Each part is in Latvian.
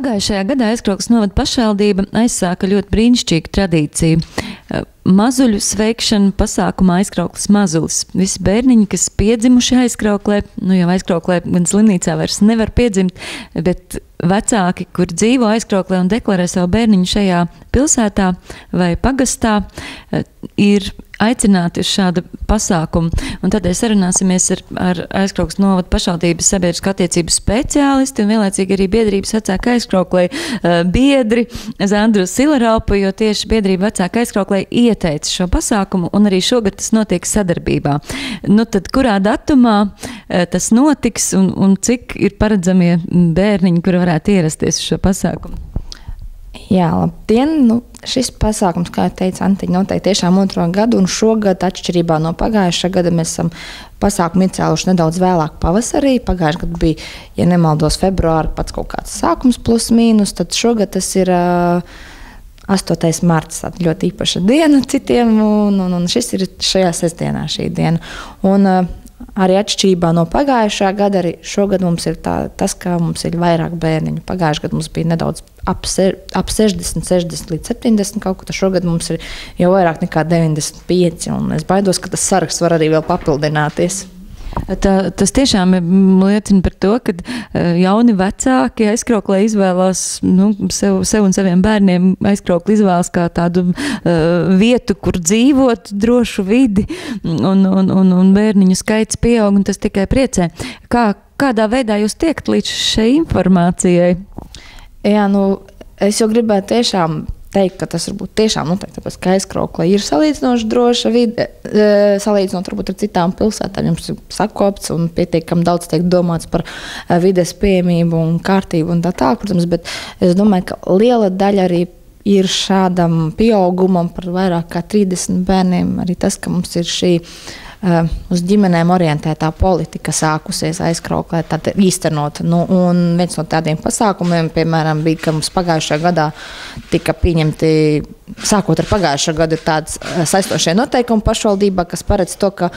Pagājušajā gadā Aizkraukles novada pašvaldība aizsāka ļoti brīnišķīgu tradīciju. Mazuļu sveikšana pasākumā Aizkraukles mazulis. Visi bērniņi, kas piedzimuši Aizkrauklē, jau Aizkrauklē gan slimnīcā vairs nevar piedzimt, bet vecāki, kur dzīvo Aizkrauklē un deklarē savu bērniņu šajā pilsētā vai pagastā, ir aicināti uz šādu pasākumu. Un tādēļ sarunāsimies ar Aizkraukles novada pašvaldības sabiedrisko attiecību speciālisti un vienlaicīgi arī biedrības vecāka Aizkrauklē biedri Zandru Silaraupu, jo tieši biedrība vecāka Aizkrauklē ieteica šo pasākumu, un arī šogad tas notiek sadarbībā. Nu tad kurā datumā tas notiks un cik ir paredzamie bērniņi, kuri varētu ierasties uz šo pasākumu? Jā, labdien! Šis pasākums, kā teica Antiņa, noteikti tiešām 2. gadu, un šogad, atšķirībā no pagājušā gada, mēs esam pasākumu iecēluši nedaudz vēlāk pavasarī. Pagājušā gada bija, ja nemaldos, februāra pats kaut kāds sākums plus mīnus, tad šogad tas ir 8. marts, ļoti īpaša diena citiem, un šis ir šajā sestdienā šī diena. Un arī atšķirībā no pagājušā gada, arī šogad mums ir tas, ka mums ir vairāk bērniņu. Pagājušajā gadā mums bija nedaudz ap 60 līdz 70 kaut ko, tad šogad mums ir jau vairāk nekā 95, un es baidos, ka tas saraksts var arī vēl papildināties. Tas tiešām liecina par to, ka jauni vecāki Aizkrauklē izvēlās sev un saviem bērniem Aizkraukli izvēlas kā tādu vietu, kur dzīvot, drošu vidi, un bērniņu skaits pieaug, un tas tikai priecē. Kādā veidā jūs tiekat līdz šai informācijai? Jā, es jau gribētu tiešām teikt, ka tas varbūt tiešām noteikti, tāpēc, ka Aizkraukle ir salīdzinoši droša vide, salīdzinot varbūt ar citām pilsētām. Jums ir sakopts un pietiekami daudz tiek domāts par vides pieejamību un kārtību un tā tālāk, protams, bet es domāju, ka liela daļa arī ir šādam pieaugumam par vairāk kā 30 bērniem. Arī tas, ka mums ir šī uz ģimenēm orientētā politika sākusies Aizkrauklē, tad īstenot. Un viens no tādiem pasākumiem, piemēram, bija, ka mums pagājušajā gadā tika pieņemti, sākot ar pagājušā gadu, ir tāds saistošie noteikumi pašvaldībā, kas paredz to, ka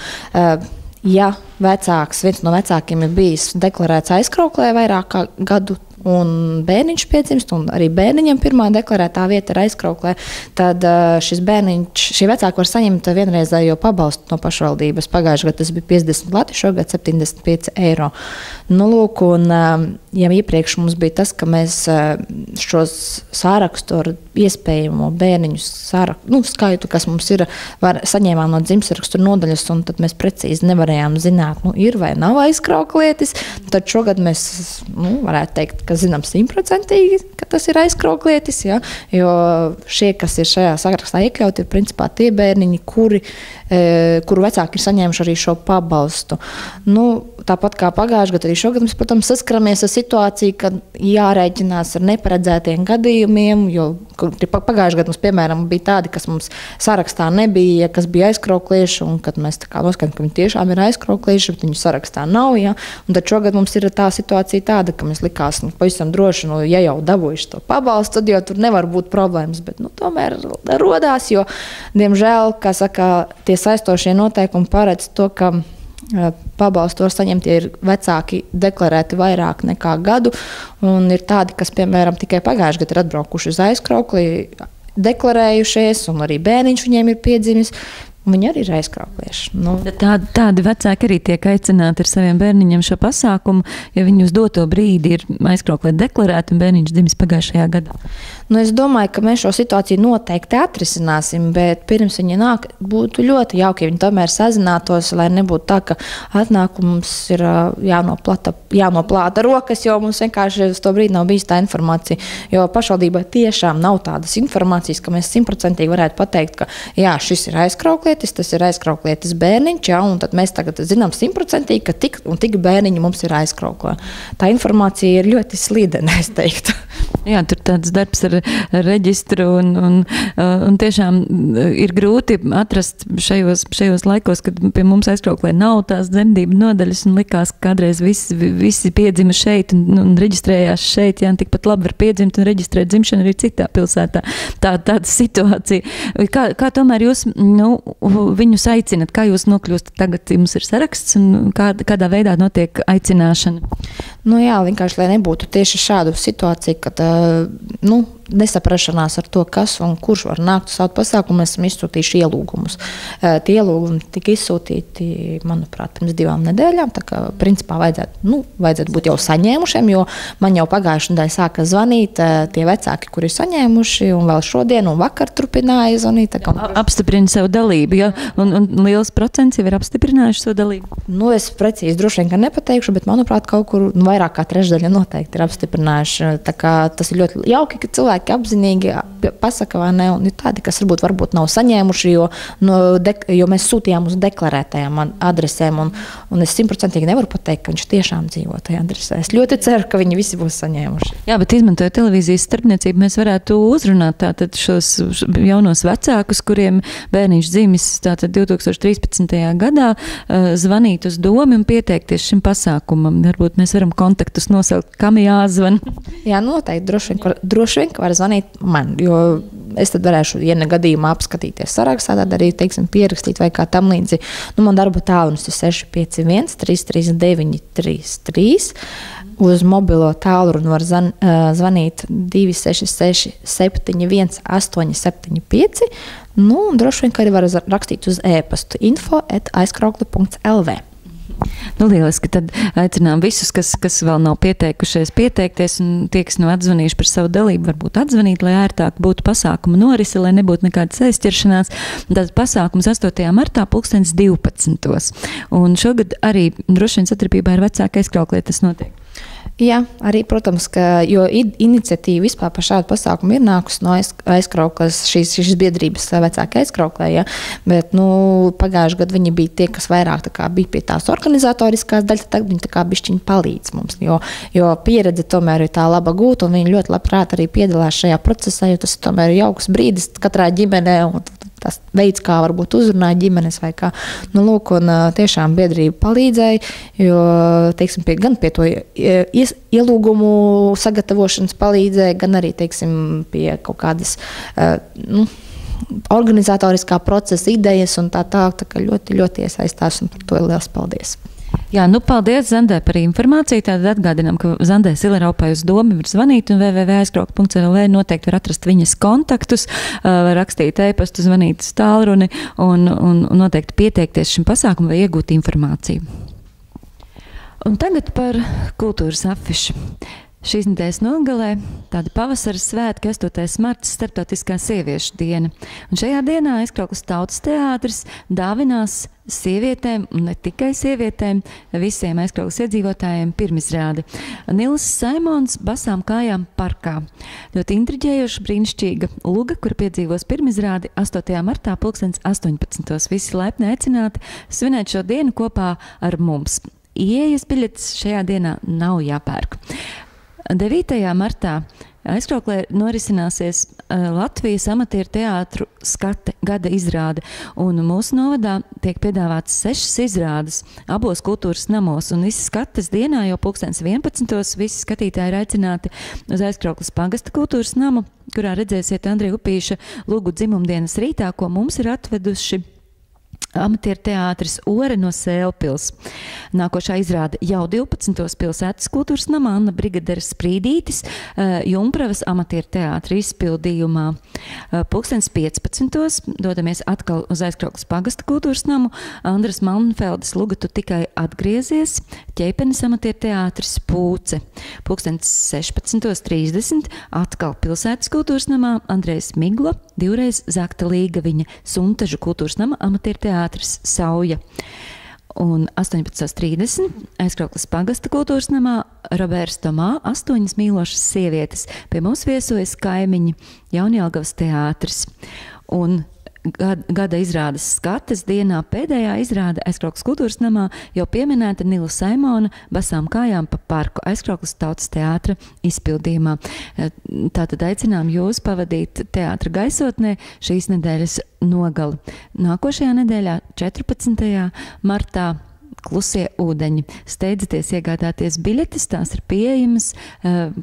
ja viens no vecākiem ir bijis deklarēts Aizkrauklē vairāk kā gadu, un bērniņš piedzimst, un arī bērniņam pirmā deklarētā vieta ir Aizkrauklē, tad šī vecāka var saņemt vienreizējo pabalstu no pašvaldības. Pagājušajā gadā tas bija 50 lati, šogad 75 eiro. Lūk, un ja iepriekš mums bija tas, ka mēs šos sārakstu ar iespējamo bērniņu skaitu, kas mums ir, saņēmām no dzimtsarakstu nodaļas, un tad mēs precīzi nevarējām zināt, ir vai nav aizkrauklietis. Tad šogad mēs varētu teikt, ka zinām 100%, ka tas ir aizkrauklietis, ja? Jo šie, kas ir šajā sarakstā iekļauti, ir principā tie bērniņi, kuru vecāki ir saņēmuši arī šo pabalstu. Tāpat kā pagājušajā gadā, arī šogad mēs, protams, saskaramies ar situāciju, kad jārēķinās ar neparedzētiem gadījumiem, jo pagājušajā gadā mums, piemēram, bija tādi, kas mums sarakstā nebija, kas bija aizkrauklieši, un kad mēs noskaidrojam, ka viņi tiešām ir aizkrauklieši, bet viņu sarakstā nav, ja? Un tad šogad mums ir tā situācija tāda, ka mēs likās pavisam droši, ja jau dabūjuši to pabalstu, tad jau tur nevar būt problēmas, bet tomēr rodās, jo, diemžēl, kā saka, tie saistošie noteikumi paredz to, ka pabalstu var saņemt, ja ir vecāki deklarēti vairāk nekā gadu, un ir tādi, kas, piemēram, tikai pagājušajā gadā ir atbraukuši uz Aizkraukli, deklarējušies, un arī bērniņš viņiem ir piedzimis. Viņi arī ir aizkrauklieši. Tādi vecāki arī tiek aicināti ar saviem bērniņiem šo pasākumu, ja viņi uz doto brīdi ir Aizkrauklē deklarēti un bērniņš dzimis pagājušajā gadā. Es domāju, ka mēs šo situāciju noteikti atrisināsim, bet pirms viņi nāk, būtu ļoti jauki, ja viņi tomēr sazinātos, lai nebūtu tā, ka atnāk mums ir jānoplāta rokas, jo mums vienkārši uz to brīdi nav bijis tā informācija. Jo pašvaldībai tiešām nav tādas informācijas, ka mēs 100% varētu pateikt, ka jā, šis ir aizkrauklietis, tas ir aizkrauklietis bērniņš, ja, un tad mēs tagad zinām 100%, ka tik un tik bērniņi mums ir Aizkrauklē. Tā informācija ir ļoti slīdena, es teiktu. Jā, tur tāds darbs ar reģistru un tiešām ir grūti atrast šajos laikos, kad pie mums Aizkrauklē nav tās dzemdību nodaļas un likās, ka kādreiz visi piedzima šeit un reģistrējās šeit, jā, tikpat labi var piedzimt un reģistrēt dzimšanu arī citā pilsētā. Tāda situācija. Kā tomēr jūs viņus aicinat? Kā jūs nokļūstat tagad? Jums ir saraksts un kādā veidā notiek aicināšana? Jā, vienkārši, lai nebūtu tieši šādu situāciju, kad tāda, nesaprašanās ar to, kas un kurš var nākt uz tādu pasākumu, mēs esam izsūtījuši ielūgumus. Tie ielūgumi tika izsūtīti, manuprāt, pirms 2 nedēļām, tā kā principā vajadzētu būt jau saņēmušiem, jo man jau pagājušajā nedēļā sāka zvanīt tie vecāki, kuri ir saņēmuši, un vēl šodien un vakar turpināja zvanīt. Apstiprina savu dalību, ja? Un liels procents jau ir apstiprinājuši savu dalību? Es precīzi droši vien, ka nepateikšu, bet manuprāt, kaut kur vairāk kā 1/3 noteikti ir apstiprinājuši. Tā kā tas ir ļoti jauki, ka cilvēki apzinīgi pasaka, vai ne, un ir tādi, kas varbūt nav saņēmuši, jo mēs sūtījām uz deklarētajām adresēm, un es 100% nevaru pateikt, ka viņš tiešām dzīvo tajā adresē. Es ļoti ceru, ka viņi visi būs saņēmuši. Jā, bet izmantojot televīzijas starpniecību, mēs varētu uzrunāt tātad šos jaunos vecākus, kuriem bērniņš dzimis tātad 2013. gadā, zvanīt uz domu un pieteikties šim pasākumam. Varbūt mēs varam kontaktus nosaukt, kam jāzvan. Jā, noteikti, droši vien, ka var zvanīt man, jo es tad varēšu, ja ne gadījumā apskatīties sarakstā, tad arī, pierakstīt vai kā tam līdzi. Man darba tālrunis ir 651 339 33. Uz mobilo tālruni var zvanīt 266 71 875. Un droši vien, ka arī var rakstīt uz e-pastu info@aizkraukli.lv. Lieliski, tad aicinām visus, kas vēl nav pieteikušies, pieteikties, un tie, kas nav atzvanījuši par savu dalību, varbūt atzvanīt, lai ērtāk būtu pasākuma norise, lai nebūtu nekādas aizķeršanās. Tad pasākums 8. martā 12. Un šogad arī droši vien sadarbībā ar Vecāku aizkrauklē tas notiek. Jā, arī, protams, jo iniciatīva vispār par šādu pasākumu ir nākusi no aizkrauklas, šīs biedrības Vecāku aizkrauklē, ja? Bet pagājušajā gadā viņi bija tie, kas vairāk bija pie tās organizatoriskās daļas, tad viņi bišķiņi palīdz mums, jo pieredze tomēr ir tā laba gūta, un viņi ļoti labprāt arī piedalās šajā procesā, jo tas tomēr ir jauks brīdis katrā ģimenē, un tas veids, kā varbūt uzrunāt ģimenes vai kā. Un tiešām biedrība palīdzēja, jo, gan pie to ielūgumu sagatavošanas palīdzēja, gan arī, pie kaut kādas organizatoriskā procesa idejas un tā kā ļoti, ļoti iesaistās, un par to ir liels paldies. Jā, paldies Zandai par informāciju. Tātad atgādinām, ka Zandai Sileraupai uz domu var zvanīt, un www.aizkraukli.lv noteikti var atrast viņas kontaktus, var rakstīt e-pastu, zvanīt uz tālruni un noteikti pieteikties šim pasākumam vai iegūt informāciju. Un tagad par kultūras afišu. Šīs nedēļas nogalē tāda pavasara svētki 8. marts Starptautiskā sieviešu diena. Un šajā dienā Aizkraukles Tautas teātris dāvinās sievietēm, un ne tikai sievietēm, visiem Aizkraukles iedzīvotājiem pirmizrādi. Nils Saimons basām kājām parkā. Ļoti intriģējoša, brīnišķīga luga, kur piedzīvos pirmizrādi 8. martā 18. Visi laipni aicināti svinēt šo dienu kopā ar mums. Ieejas biļetes šajā dienā nav jāpērk. 9. martā Aizkrauklē norisināsies Latvijas amatieru teātru skate gada izrāde, un mūsu novadā tiek piedāvāts 6 izrādes abos kultūras namos, un visi skates dienā jau 11. Visi skatītāji ir aicināti uz Aizkraukles pagasta kultūras namu, kurā redzēsiet Andrija Upīša lugu dzimumdienas rītā, ko mums ir atveduši amatieru teātris Ore no Sēlpils. Nākošā izrāde jau 12. pilsētas kultūras namā Anna Brigadera Sprīdītis, Jumpravas amatieru teātra izpildījumā. 15. dodamies atkal uz Aizkraukles pagasta kultūras namu. Andras Malnfeldes luga Tu tikai atgriezies, Ķeipenes amatieru teātris Pūce. 16.30 atkal pilsētas kultūras namā Andrejs Migla, divreiz Zakta Līgaviņa, Suntažu kultūras nama amatieru teātris Sauja. Un 18.30 Aizkraukles pagasta kultūras namā Roberts Tomā, 8 mīlošas sievietes. Pie mums viesojas kaimiņi Jaunjelgavas teātris. Un gada izrādes skates dienā pēdējā izrāde Aizkraukles kultūras namā jau pieminēta Nila Saimona basām kājām pa parku Aizkraukles Tautas teātra izpildījumā. Tātad aicinām jūs pavadīt teātra gaisotnē šīs nedēļas nogali. Nākošajā nedēļā 14. martā Klusie ūdeņi. Steidzieties iegādāties biļetes, tās ir pieejamas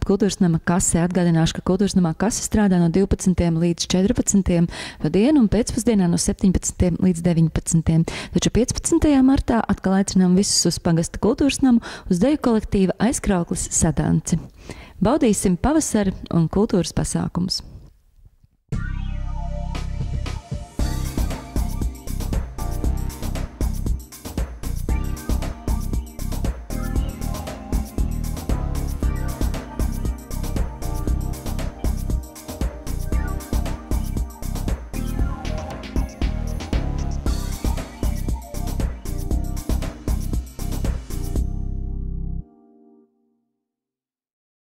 kultūras nama kasē. Atgādināšu, ka kultūras namā kase strādā no 12. līdz 14. pa dienu un pēcpusdienā no 17. līdz 19. Taču 15. martā atkal aicinām visus uz pagasta kultūras namu uz deju kolektīva Aizkraukles sadanci. Baudīsim pavasari un kultūras pasākumus!